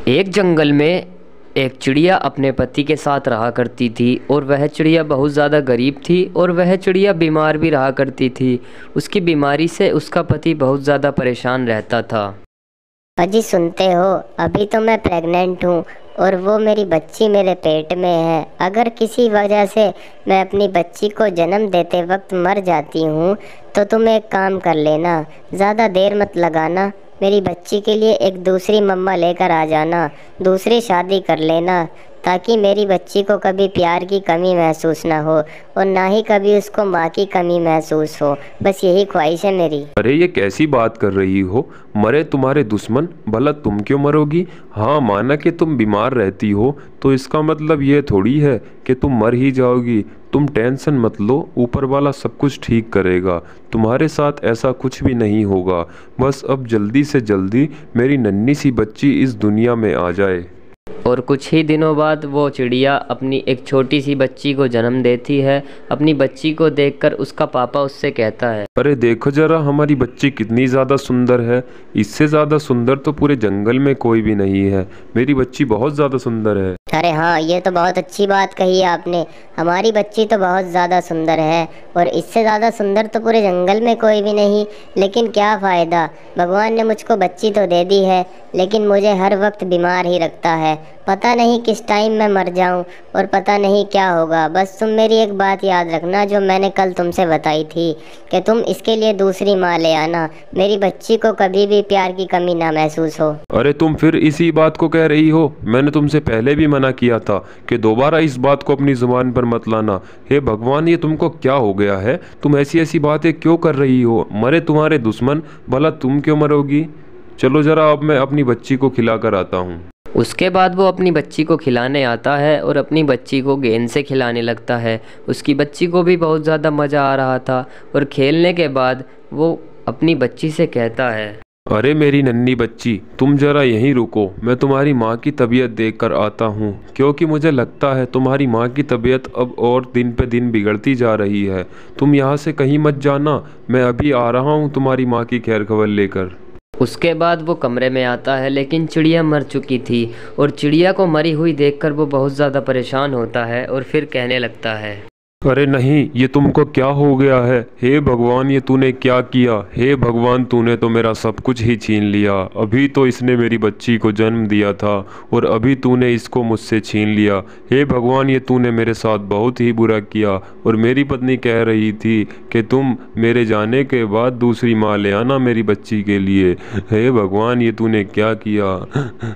एक जंगल में एक चिड़िया अपने पति के साथ रहा करती थी और वह चिड़िया बहुत ज़्यादा गरीब थी और वह चिड़िया बीमार भी रहा करती थी। उसकी बीमारी से उसका पति बहुत ज़्यादा परेशान रहता था। अजी सुनते हो, अभी तो मैं प्रेग्नेंट हूँ और वो मेरी बच्ची मेरे पेट में है। अगर किसी वजह से मैं अपनी बच्ची को जन्म देते वक्त मर जाती हूँ तो तुम एक काम कर लेना, ज़्यादा देर मत लगाना, मेरी बच्ची के लिए एक दूसरी मम्मा लेकर आ जाना, दूसरी शादी कर लेना, ताकि मेरी बच्ची को कभी प्यार की कमी महसूस ना हो और ना ही कभी उसको माँ की कमी महसूस हो। बस यही ख्वाहिश है मेरी। अरे ये कैसी बात कर रही हो? मरे तुम्हारे दुश्मन, भला तुम क्यों मरोगी? हाँ, माना कि तुम बीमार रहती हो तो इसका मतलब ये थोड़ी है कि तुम मर ही जाओगी। तुम टेंशन मत लो, ऊपर वाला सब कुछ ठीक करेगा। तुम्हारे साथ ऐसा कुछ भी नहीं होगा। बस अब जल्दी से जल्दी मेरी नन्ही सी बच्ची इस दुनिया में आ जाए। और कुछ ही दिनों बाद वो चिड़िया अपनी एक छोटी सी बच्ची को जन्म देती है। अपनी बच्ची को देखकर उसका पापा उससे कहता है, अरे देखो जरा हमारी बच्ची कितनी ज़्यादा सुंदर है। इससे ज़्यादा सुंदर तो पूरे जंगल में कोई भी नहीं है। मेरी बच्ची बहुत ज़्यादा सुंदर है। अरे हाँ, ये तो बहुत अच्छी बात कही आपने। हमारी बच्ची तो बहुत ज़्यादा सुंदर है और इससे ज़्यादा सुंदर तो पूरे जंगल में कोई भी नहीं। लेकिन क्या फ़ायदा, भगवान ने मुझको बच्ची तो दे दी है लेकिन मुझे हर वक्त बीमार ही रखता है। पता नहीं किस टाइम मैं मर जाऊं और पता नहीं क्या होगा। बस तुम मेरी एक बात याद रखना जो मैंने कल तुमसे बताई थी कि तुम इसके लिए दूसरी माँ ले आना। मेरी बच्ची को कभी भी प्यार की कमी ना महसूस हो। अरे तुम फिर इसी बात को कह रही हो? मैंने तुमसे पहले भी मना किया था कि दोबारा इस बात को अपनी जुबान पर मत लाना। हे भगवान, ये तुमको क्या हो गया है? तुम ऐसी ऐसी बातें क्यों कर रही हो? मरे तुम्हारे दुश्मन, भला तुम क्यों मरोगी? चलो जरा अब मैं अपनी बच्ची को खिला कर आता हूँ। उसके बाद वो अपनी बच्ची को खिलाने आता है और अपनी बच्ची को गेंद से खिलाने लगता है। उसकी बच्ची को भी बहुत ज़्यादा मज़ा आ रहा था और खेलने के बाद वो अपनी बच्ची से कहता है, अरे मेरी नन्ही बच्ची, तुम जरा यहीं रुको, मैं तुम्हारी माँ की तबीयत देख कर आता हूँ, क्योंकि मुझे लगता है तुम्हारी माँ की तबीयत अब और दिन पे दिन बिगड़ती जा रही है। तुम यहाँ से कहीं मत जाना, मैं अभी आ रहा हूँ तुम्हारी माँ की खैर खबर लेकर। उसके बाद वो कमरे में आता है लेकिन चिड़िया मर चुकी थी और चिड़िया को मरी हुई देखकर वो बहुत ज़्यादा परेशान होता है और फिर कहने लगता है, अरे नहीं, ये तुमको क्या हो गया है? हे भगवान, ये तूने क्या किया? हे भगवान, तूने तो मेरा सब कुछ ही छीन लिया। अभी तो इसने मेरी बच्ची को जन्म दिया था और अभी तूने इसको मुझसे छीन लिया। हे भगवान, ये तूने मेरे साथ बहुत ही बुरा किया। और मेरी पत्नी कह रही थी कि तुम मेरे जाने के बाद दूसरी माँ ले आना मेरी बच्ची के लिए। हे भगवान, ये तूने क्या किया?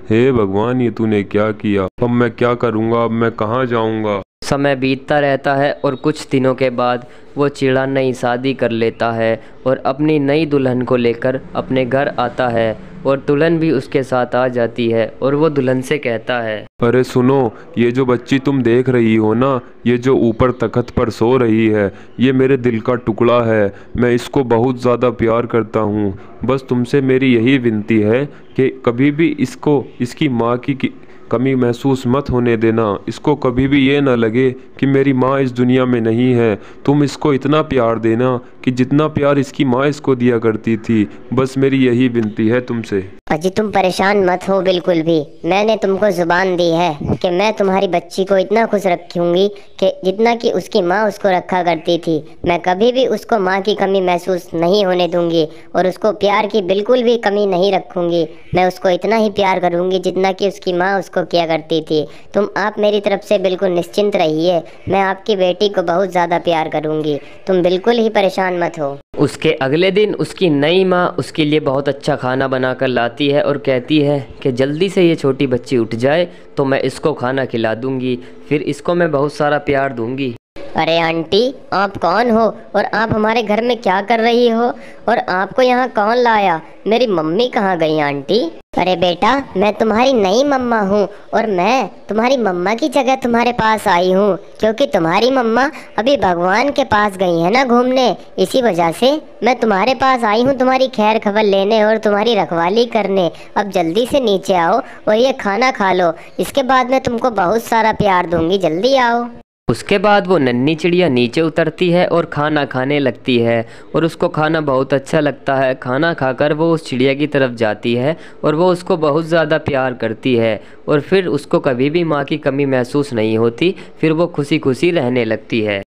हे भगवान, ये तूने क्या किया? अब मैं क्या करूँगा? अब मैं कहाँ जाऊँगा? समय बीतता रहता है और कुछ दिनों के बाद वो चिड़ा नई शादी कर लेता है और अपनी नई दुल्हन को लेकर अपने घर आता है और दुल्हन भी उसके साथ आ जाती है और वो दुल्हन से कहता है, अरे सुनो, ये जो बच्ची तुम देख रही हो ना, ये जो ऊपर तख्त पर सो रही है, ये मेरे दिल का टुकड़ा है। मैं इसको बहुत ज़्यादा प्यार करता हूँ। बस तुमसे मेरी यही विनती है कि कभी भी इसको इसकी माँ की कमी महसूस मत होने देना। इसको कभी भी ये ना लगे कि मेरी माँ इस दुनिया में नहीं है। तुम इसको इतना प्यार देना कि जितना प्यार इसकी माँ इसको दिया करती थी। बस मेरी यही विनती है तुमसे। अजी तुम परेशान मत हो बिल्कुल भी। मैंने तुमको जुबान दी है कि मैं तुम्हारी बच्ची को इतना खुश रखूंगी कि जितना कि उसकी माँ उसको रखा करती थी। मैं कभी भी उसको माँ की कमी महसूस नहीं होने दूंगी और उसको प्यार की बिल्कुल भी कमी नहीं रखूंगी। मैं उसको इतना ही प्यार करूंगी जितना कि उसकी माँ उसको किया करती थी। तुम आप मेरी तरफ से बिल्कुल निश्चिंत रहिए। मैं आपकी बेटी को बहुत ज़्यादा प्यार करूंगी। तुम बिल्कुल ही परेशान मत हो। उसके अगले दिन उसकी नई माँ उसके लिए बहुत अच्छा खाना बनाकर लाती है और कहती है कि जल्दी से ये छोटी बच्ची उठ जाए तो मैं इसको खाना खिला दूंगी, फिर इसको मैं बहुत सारा प्यार दूंगी। अरे आंटी, आप कौन हो और आप हमारे घर में क्या कर रही हो और आपको यहाँ कौन लाया? मेरी मम्मी कहाँ गई आंटी? अरे बेटा, मैं तुम्हारी नई मम्मा हूँ और मैं तुम्हारी मम्मा की जगह तुम्हारे पास आई हूँ, क्योंकि तुम्हारी मम्मा अभी भगवान के पास गई है ना घूमने। इसी वजह से मैं तुम्हारे पास आई हूँ तुम्हारी खैर खबर लेने और तुम्हारी रखवाली करने। अब जल्दी से नीचे आओ और ये खाना खा लो, इसके बाद मैं तुमको बहुत सारा प्यार दूंगी। जल्दी आओ। उसके बाद वो नन्ही चिड़िया नीचे उतरती है और खाना खाने लगती है और उसको खाना बहुत अच्छा लगता है। खाना खाकर वो उस चिड़िया की तरफ जाती है और वो उसको बहुत ज़्यादा प्यार करती है और फिर उसको कभी भी माँ की कमी महसूस नहीं होती। फिर वो खुशी खुशी रहने लगती है।